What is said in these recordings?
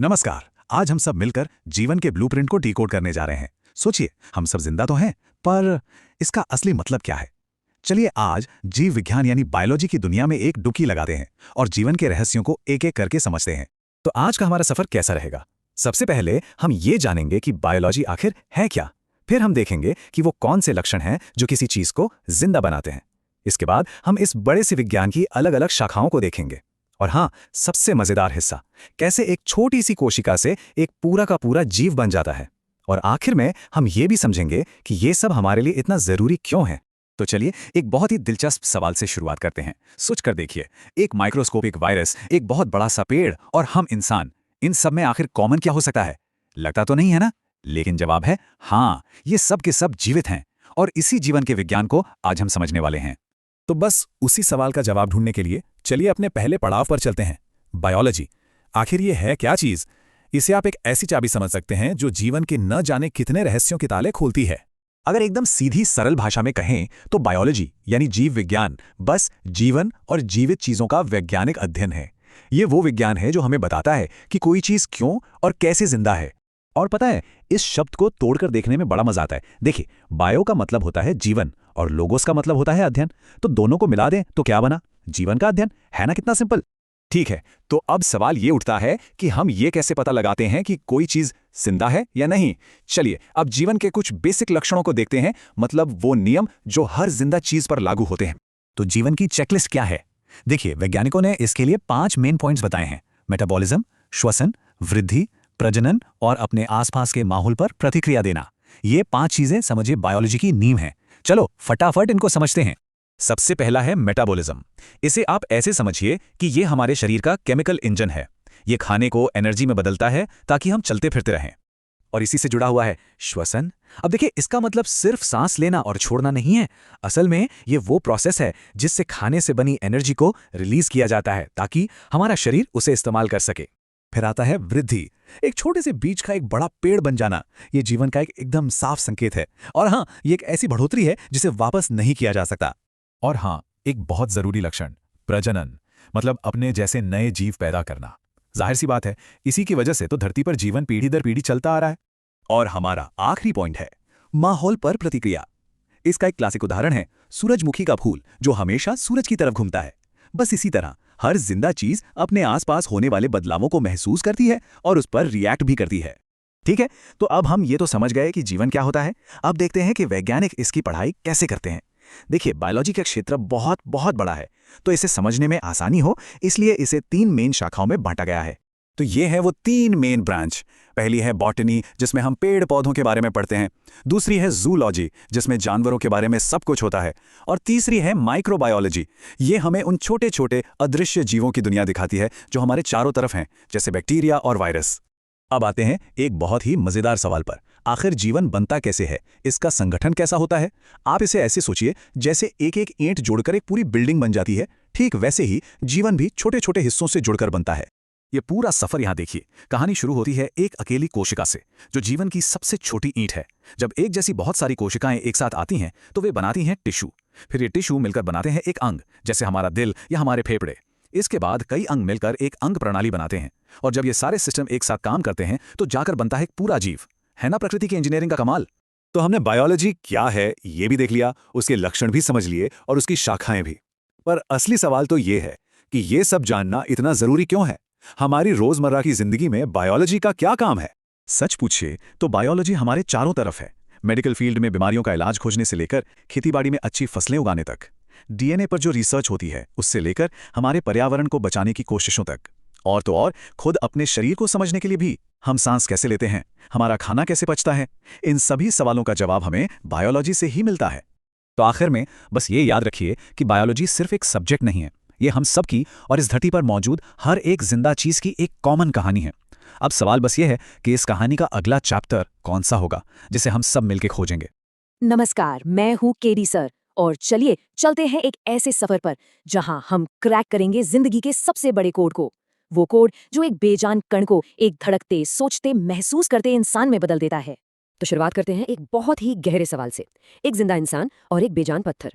नमस्कार। आज हम सब मिलकर जीवन के ब्लूप्रिंट को डिकोड करने जा रहे हैं। सोचिए, हम सब जिंदा तो हैं, पर इसका असली मतलब क्या है? चलिए आज जीव विज्ञान यानी बायोलॉजी की दुनिया में एक डुबकी लगाते हैं और जीवन के रहस्यों को एक एक करके समझते हैं। तो आज का हमारा सफर कैसा रहेगा? सबसे पहले हम ये जानेंगे कि बायोलॉजी आखिर है क्या। फिर हम देखेंगे कि वो कौन से लक्षण हैं जो किसी चीज को जिंदा बनाते हैं। इसके बाद हम इस बड़े से विज्ञान की अलग अलग शाखाओं को देखेंगे। और हाँ, सबसे मजेदार हिस्सा, कैसे एक छोटी सी कोशिका से एक पूरा का पूरा जीव बन जाता है। और आखिर में हम ये भी समझेंगे कि ये सब हमारे लिए इतना जरूरी क्यों है। तो चलिए एक बहुत ही दिलचस्प सवाल से शुरुआत करते हैं। सोच कर देखिए, एक माइक्रोस्कोपिक वायरस, एक बहुत बड़ा सा पेड़ और हम इंसान, इन सब में आखिर कॉमन क्या हो सकता है? लगता तो नहीं है ना? लेकिन जवाब है हाँ, ये सब के सब जीवित हैं। और इसी जीवन के विज्ञान को आज हम समझने वाले हैं। तो बस उसी सवाल का जवाब ढूंढने के लिए चलिए अपने पहले पड़ाव पर चलते हैं। बायोलॉजी आखिर ये है क्या चीज? इसे आप एक ऐसी चाबी समझ सकते हैं जो जीवन के न जाने कितने रहस्यों के ताले खोलती है। अगर एकदम सीधी सरल भाषा में कहें तो बायोलॉजी यानी जीव विज्ञान बस जीवन और जीवित चीजों का वैज्ञानिक अध्ययन है। ये वो विज्ञान है जो हमें बताता है कि कोई चीज क्यों और कैसे जिंदा है। और पता है, इस शब्द को तोड़कर देखने में बड़ा मजा आता है। देखिए, बायो का मतलब होता है जीवन और लोगोस का मतलब होता है अध्ययन। तो दोनों को मिला दें तो क्या बना? जीवन का अध्ययन। है ना कितना सिंपल? ठीक है, तो अब सवाल ये उठता है कि हम ये कैसे पता लगाते हैं कि कोई चीज जिंदा है या नहीं। चलिए अब जीवन के कुछ बेसिक लक्षणों को देखते हैं, मतलब वो नियम जो हर जिंदा चीज पर लागू होते हैं। तो जीवन की चेकलिस्ट क्या है? देखिए, वैज्ञानिकों ने इसके लिए 5 मेन पॉइंट्स बताए हैं। मेटाबॉलिज्म, श्वसन, वृद्धि, प्रजनन और अपने आसपास के माहौल पर प्रतिक्रिया देना। ये 5 चीजें समझिए बायोलॉजी की नींव हैं। चलो फटाफट इनको समझते हैं। सबसे पहला है मेटाबॉलिज्म। इसे आप ऐसे समझिए कि ये हमारे शरीर का केमिकल इंजन है। ये खाने को एनर्जी में बदलता है ताकि हम चलते फिरते रहें। और इसी से जुड़ा हुआ है श्वसन। अब देखिए, इसका मतलब सिर्फ सांस लेना और छोड़ना नहीं है। असल में ये वो प्रोसेस है जिससे खाने से बनी एनर्जी को रिलीज किया जाता है ताकि हमारा शरीर उसे इस्तेमाल कर सके। फिर आता है वृद्धि। एक छोटे से बीज का एक बड़ा पेड़ बन जाना। ये जीवन का एक एकदम साफ संकेत है। और हाँ, ये एक ऐसी बढ़ोतरी है जिसे वापस नहीं किया जा सकता। और हाँ, एक बहुत जरूरी लक्षण, प्रजनन, मतलब अपने जैसे नए जीव पैदा करना। जाहिर सी बात है, इसी की वजह से तो धरती पर जीवन पीढ़ी दर पीढ़ी चलता आ रहा है। और हमारा आखिरी पॉइंट है माहौल पर प्रतिक्रिया। इसका एक क्लासिक उदाहरण है सूरजमुखी का फूल जो हमेशा सूरज की तरफ घूमता है। बस इसी तरह हर जिंदा चीज अपने आसपास होने वाले बदलावों को महसूस करती है और उस पर रिएक्ट भी करती है। ठीक है, तो अब हम ये तो समझ गए कि जीवन क्या होता है। अब देखते हैं कि वैज्ञानिक इसकी पढ़ाई कैसे करते हैं। देखिए, बायोलॉजी का क्षेत्र बहुत बहुत बड़ा है, तो इसे समझने में आसानी हो इसलिए इसे 3 मेन शाखाओं में बांटा गया है। तो ये है वो 3 मेन ब्रांच। पहली है बॉटनी, जिसमें हम पेड़ पौधों के बारे में पढ़ते हैं। दूसरी है जूलॉजी, जिसमें जानवरों के बारे में सब कुछ होता है। और तीसरी है माइक्रोबायोलॉजी। ये हमें उन छोटे छोटे अदृश्य जीवों की दुनिया दिखाती है जो हमारे चारों तरफ हैं, जैसे बैक्टीरिया और वायरस। अब आते हैं एक बहुत ही मजेदार सवाल पर। आखिर जीवन बनता कैसे है? इसका संगठन कैसा होता है? आप इसे ऐसे सोचिए जैसे एक एक ईंट जोड़कर एक पूरी बिल्डिंग बन जाती है। ठीक वैसे ही जीवन भी छोटे छोटे हिस्सों से जुड़कर बनता है। ये पूरा सफर यहां देखिए। कहानी शुरू होती है एक अकेली कोशिका से, जो जीवन की सबसे छोटी ईंट है। जब एक जैसी बहुत सारी कोशिकाएं एक साथ आती हैं तो वे बनाती हैं टिश्यू। फिर ये टिश्यू मिलकर बनाते हैं एक अंग, जैसे हमारा दिल या हमारे फेफड़े। इसके बाद कई अंग मिलकर एक अंग प्रणाली बनाते हैं। और जब ये सारे सिस्टम एक साथ काम करते हैं तो जाकर बनता है एक पूरा जीव। है ना प्रकृति की इंजीनियरिंग का कमाल? तो हमने बायोलॉजी क्या है ये भी देख लिया, उसके लक्षण भी समझ लिए और उसकी शाखाएं भी। पर असली सवाल तो ये है कि ये सब जानना इतना जरूरी क्यों है? हमारी रोजमर्रा की जिंदगी में बायोलॉजी का क्या काम है? सच पूछिए तो बायोलॉजी हमारे चारों तरफ है। मेडिकल फील्ड में बीमारियों का इलाज खोजने से लेकर खेतीबाड़ी में अच्छी फसलें उगाने तक, डीएनए पर जो रिसर्च होती है उससे लेकर हमारे पर्यावरण को बचाने की कोशिशों तक, और तो और खुद अपने शरीर को समझने के लिए भी। हम सांस कैसे लेते हैं, हमारा खाना कैसे पचता है, इन सभी सवालों का जवाब हमें बायोलॉजी से ही मिलता है। तो आखिर में बस ये याद रखिए कि बायोलॉजी सिर्फ एक सब्जेक्ट नहीं है, ये हम सब की और इस धरती पर मौजूद हर एक जिंदा चीज की एक कॉमन कहानी है। अब सवाल बस ये है कि इस कहानी का अगला चैप्टर कौन सा होगा, जिसे हम सब मिलकर खोजेंगे। नमस्कार, मैं हूँ केडी सर और चलिए चलते हैं एक ऐसे सफर पर जहां हम क्रैक करेंगे जिंदगी के सबसे बड़े कोड को। वो कोड जो एक बेजान कण को एक धड़कते, सोचते, महसूस करते इंसान में बदल देता है। तो शुरुआत करते हैं एक बहुत ही गहरे सवाल से। एक जिंदा इंसान और एक बेजान पत्थर,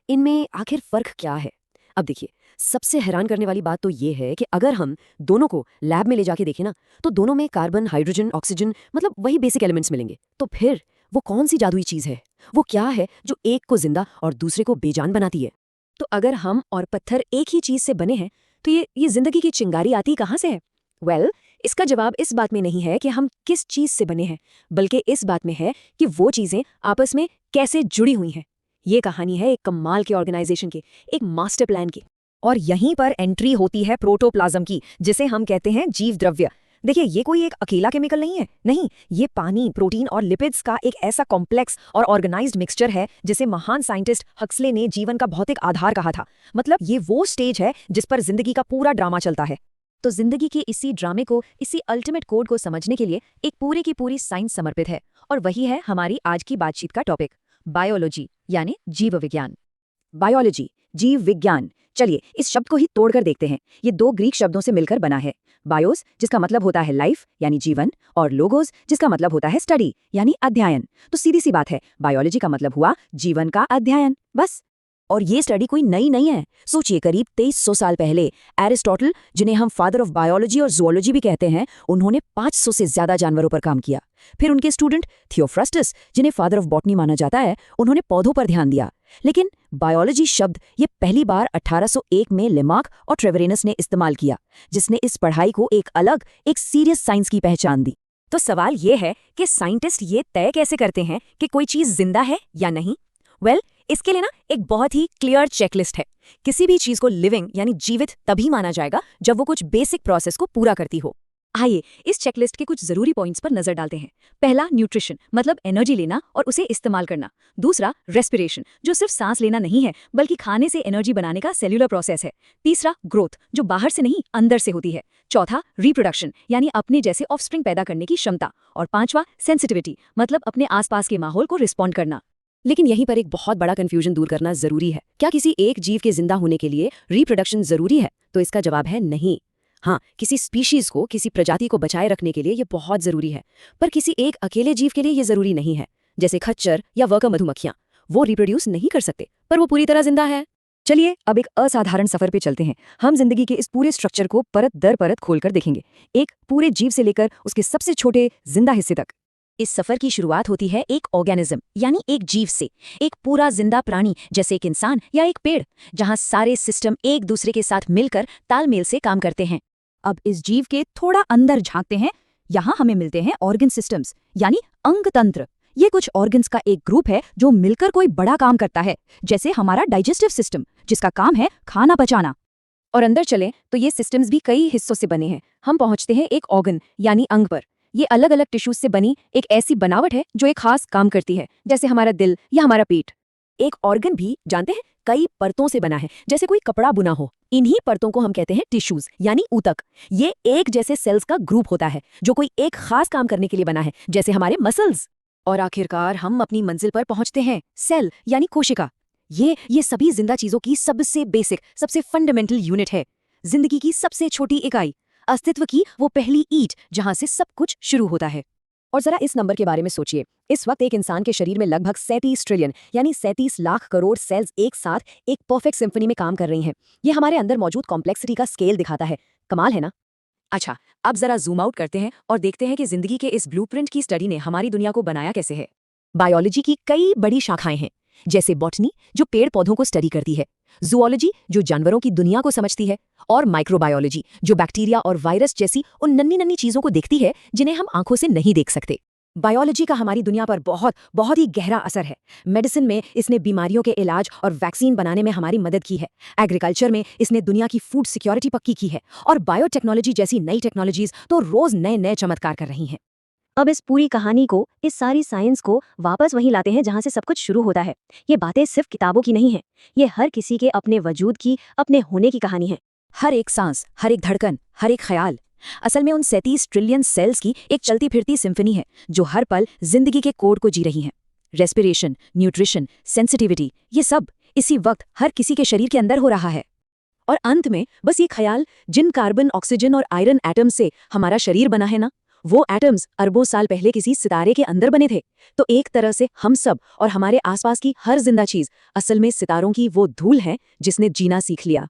इनमें आखिर फर्क क्या है? अब देखिए, सबसे हैरान करने वाली बात तो ये है कि अगर हम दोनों को लैब में ले जाके देखें ना, तो दोनों में कार्बन, हाइड्रोजन, ऑक्सीजन, मतलब वही बेसिक एलिमेंट्स मिलेंगे। तो फिर वो कौन सी जादुई चीज़ है? वो क्या है जो एक को जिंदा और दूसरे को बेजान बनाती है? तो अगर हम और पत्थर एक ही चीज़ से बने हैं, तो ये जिंदगी की चिंगारी आती कहाँ से है? वेल, इसका जवाब इस बात में नहीं है कि हम किस चीज़ से बने हैं, बल्कि इस बात में है कि वो चीज़ें आपस में कैसे जुड़ी हुई हैं। ये कहानी है एक कमाल के ऑर्गेनाइजेशन की, एक मास्टर प्लान की। और यहीं पर एंट्री होती है प्रोटोप्लाज्म की, जिसे हम कहते हैं जीव द्रव्य। देखिए, ये कोई एक अकेला केमिकल नहीं है, नहीं, ये पानी, प्रोटीन और लिपिड्स का एक ऐसा कॉम्प्लेक्स और ऑर्गेनाइज्ड मिक्सचर है जिसे महान साइंटिस्ट हक्सले ने जीवन का भौतिक आधार कहा था। मतलब ये वो स्टेज है जिस पर जिंदगी का पूरा ड्रामा चलता है। तो जिंदगी के इसी ड्रामे को, इसी अल्टीमेट कोड को समझने के लिए एक पूरी की पूरी साइंस समर्पित है, और वही है हमारी आज की बातचीत का टॉपिक, बायोलॉजी यानी जीव विज्ञान। बायोलॉजी, जीव विज्ञान। चलिए इस शब्द को ही तोड़कर देखते हैं। ये दो ग्रीक शब्दों से मिलकर बना है। बायोस, जिसका मतलब होता है लाइफ यानी जीवन, और लोगोस, जिसका मतलब होता है स्टडी यानी अध्ययन। तो सीधी सी बात है, बायोलॉजी का मतलब हुआ जीवन का अध्ययन, बस। और ये स्टडी कोई नई नहीं है। सोचिए, करीब 2300 साल पहले एरिस्टोटल, जिन्हें हम फादर ऑफ बायोलॉजी और जूलॉजी भी कहते हैं, उन्होंने 500 से ज्यादा जानवरों पर काम किया। फिर उनके स्टूडेंट थियोफ्रास्टस, जिन्हें फादर ऑफ बॉटनी माना जाता है, उन्होंने पौधों पर ध्यान दिया। लेकिन बायोलॉजी शब्द ये पहली बार 1801 में लेमार्क और ट्रेवेरेनस ने इस्तेमाल किया, जिसने इस पढ़ाई को एक अलग, एक सीरियस साइंस की पहचान दी। तो सवाल ये है कि साइंटिस्ट ये तय कैसे करते हैं कि कोई चीज जिंदा है या नहीं? वेल, इसके लिए ना एक बहुत ही क्लियर चेकलिस्ट है। किसी भी चीज को लिविंग यानी जीवित तभी माना जाएगा जब वो कुछ बेसिक प्रोसेस को पूरा करती हो। आइए इस चेकलिस्ट के कुछ जरूरी पॉइंट्स पर नजर डालते हैं। पहला, न्यूट्रिशन, मतलब एनर्जी लेना और उसे इस्तेमाल करना। दूसरा, रेस्पिरेशन, जो सिर्फ सांस लेना नहीं है बल्कि खाने से एनर्जी बनाने का सेल्यूलर प्रोसेस है। तीसरा, ग्रोथ, जो बाहर से नहीं अंदर से होती है। चौथा, रिप्रोडक्शन, यानी अपने जैसे ऑफस्प्रिंग पैदा करने की क्षमता। और पांचवा, सेंसिटिविटी, मतलब अपने आसपास के माहौल को रिस्पॉन्ड करना। लेकिन यहीं पर एक बहुत बड़ा कंफ्यूजन दूर करना जरूरी है। क्या किसी एक जीव के जिंदा होने के लिए रिप्रोडक्शन जरूरी है? तो इसका जवाब है नहीं। हाँ, किसी स्पीशीज को, किसी प्रजाति को बचाए रखने के लिए ये बहुत जरूरी है, पर किसी एक अकेले जीव के लिए ये जरूरी नहीं है। जैसे खच्चर या वर्कर मधुमक्खियां, वो रिप्रोड्यूस नहीं कर सकते, पर वो पूरी तरह जिंदा है। चलिए अब एक असाधारण सफर पे चलते हैं। हम जिंदगी के इस पूरे स्ट्रक्चर को परत दर परत खोलकर देखेंगे, एक पूरे जीव से लेकर उसके सबसे छोटे जिंदा हिस्से तक। इस सफर की शुरुआत होती है एक ऑर्गेनिज्म यानी एक जीव से, एक पूरा जिंदा प्राणी जैसे एक इंसान या एक पेड़, जहां सारे सिस्टम एक दूसरे के साथ मिलकर तालमेल से काम करते हैं। अब इस जीव के थोड़ा अंदर झांकते हैं। यहाँ हमें मिलते हैं ऑर्गन सिस्टम्स यानी अंग तंत्र। ये कुछ ऑर्गन्स का एक ग्रुप है जो मिलकर कोई बड़ा काम करता है, जैसे हमारा डाइजेस्टिव सिस्टम, जिसका काम है खाना पचाना। और अंदर चलें तो ये सिस्टम्स भी कई हिस्सों से बने हैं। हम पहुंचते हैं एक ऑर्गन यानी अंग पर। ये अलग अलग टिश्यूज से बनी एक ऐसी बनावट है जो एक खास काम करती है, जैसे हमारा दिल या हमारा पेट। एक ऑर्गन भी, जानते हैं, कई परतों से बना है, जैसे कोई कपड़ा बुना हो। इन्हीं परतों को हम कहते हैं टिश्यूज यानी ऊतक। ये एक जैसे सेल्स का ग्रुप होता है जो कोई एक खास काम करने के लिए बना है, जैसे हमारे मसल्स। और आखिरकार हम अपनी मंजिल पर पहुंचते हैं, सेल यानी कोशिका। ये सभी जिंदा चीजों की सबसे बेसिक, सबसे फंडामेंटल यूनिट है, जिंदगी की सबसे छोटी इकाई, अस्तित्व की वो पहली ईंट जहां से सब कुछ शुरू होता है। और जरा इस नंबर के बारे में सोचिए। इस वक्त एक इंसान के शरीर में लगभग 37 ट्रिलियन यानी 37 लाख करोड़ सेल्स एक साथ एक परफेक्ट सिम्फनी में काम कर रही हैं। ये हमारे अंदर मौजूद कॉम्प्लेक्सिटी का स्केल दिखाता है। कमाल है ना? अच्छा, अब जरा जूम आउट करते हैं और देखते हैं कि जिंदगी के इस ब्लूप्रिंट की स्टडी ने हमारी दुनिया को बनाया कैसे है। बायोलॉजी की कई बड़ी शाखाएं हैं, जैसे बॉटनी, जो पेड़ पौधों को स्टडी करती है, जूलॉजी, जो जानवरों की दुनिया को समझती है, और माइक्रोबायोलॉजी, जो बैक्टीरिया और वायरस जैसी उन नन्ही नन्ही चीजों को देखती है जिन्हें हम आंखों से नहीं देख सकते। बायोलॉजी का हमारी दुनिया पर बहुत बहुत ही गहरा असर है। मेडिसिन में इसने बीमारियों के इलाज और वैक्सीन बनाने में हमारी मदद की है। एग्रीकल्चर में इसने दुनिया की फूड सिक्योरिटी पक्की की है, और बायोटेक्नोलॉजी जैसी नई टेक्नोलॉजीज तो रोज नए नए चमत्कार कर रही हैं। अब इस पूरी कहानी को, इस सारी साइंस को वापस वहीं लाते हैं जहां से सब कुछ शुरू होता है। ये बातें सिर्फ किताबों की नहीं है, ये हर किसी के अपने वजूद की, अपने होने की कहानी है। हर एक सांस, हर एक धड़कन, हर एक ख्याल असल में उन 37 ट्रिलियन सेल्स की एक चलती फिरती सिम्फनी है जो हर पल जिंदगी के कोड को जी रही हैं। रेस्पिरेशन, न्यूट्रिशन, सेंसिटिविटी, ये सब इसी वक्त हर किसी के शरीर के अंदर हो रहा है। और अंत में बस ये ख्याल, जिन कार्बन, ऑक्सीजन और आयरन एटम्स से हमारा शरीर बना है ना, वो एटम्स अरबों साल पहले किसी सितारे के अंदर बने थे। तो एक तरह से हम सब और हमारे आसपास की हर जिंदा चीज असल में सितारों की वो धूल है जिसने जीना सीख लिया।